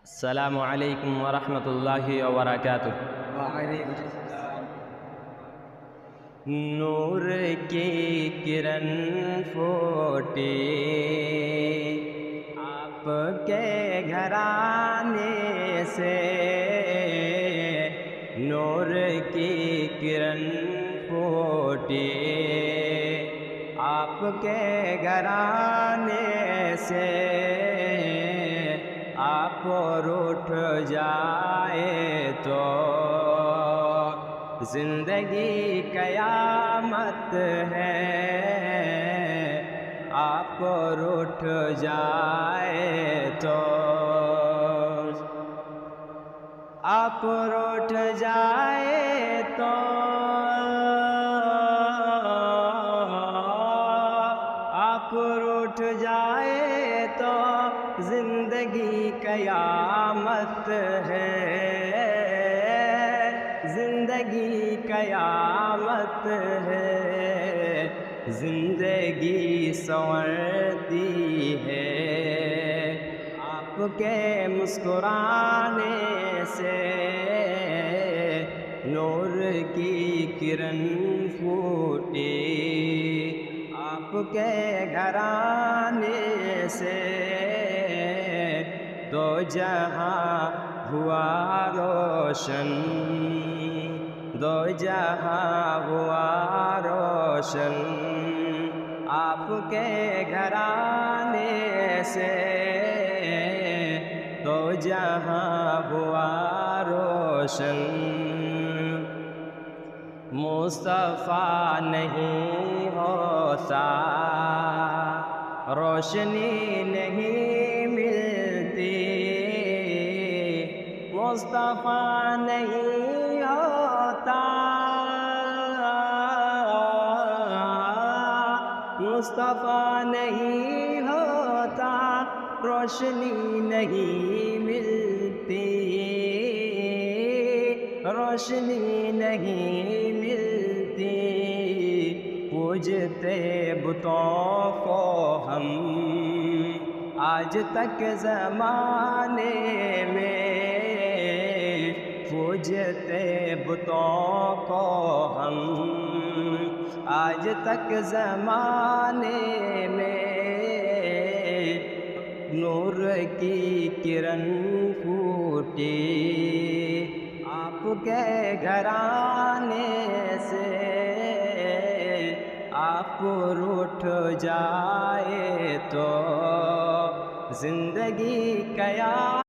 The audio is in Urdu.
السلام علیکم ورحمۃ اللہ وبرکاتہ۔ وعلیکم السلام۔ نور کی کرن پھوٹی آپ کے گھرانے سے، نور کی کرن پھوٹی آپ کے گھرانے سے، آپ روٹھ جائے تو زندگی قیامت ہے، آپ روٹھ جائے تو، آپ روٹھ جائے تو، آپ روٹھ جائے تو زندگی قیامت ہے، زندگی قیامت ہے، زندگی سنورتی ہے آپ کے مسکرانے سے، نور کی کرن پھوٹی آپ کے گھرانے سے، دو جہاں ہوا روشن، دو جہاں ہوا روشن آپ کے گھرانے سے، دو جہاں ہوا روشن۔ مصطفیٰ نہیں ہوتا روشنی نہیں ملتی، مصطفیٰ نہیں ہوتا، مصطفیٰ نہیں ہوتا روشنی نہیں ملتی، روشنی نہیں ملتی، پوجتے بتوں کو ہم آج تک زمانے میں، پوجتے بتوں کو ہم آج تک زمانے میں، نور کی کرن پھوٹی آپ کے گھرانے سے، آپ روٹھ جائے تو زندگی قیامت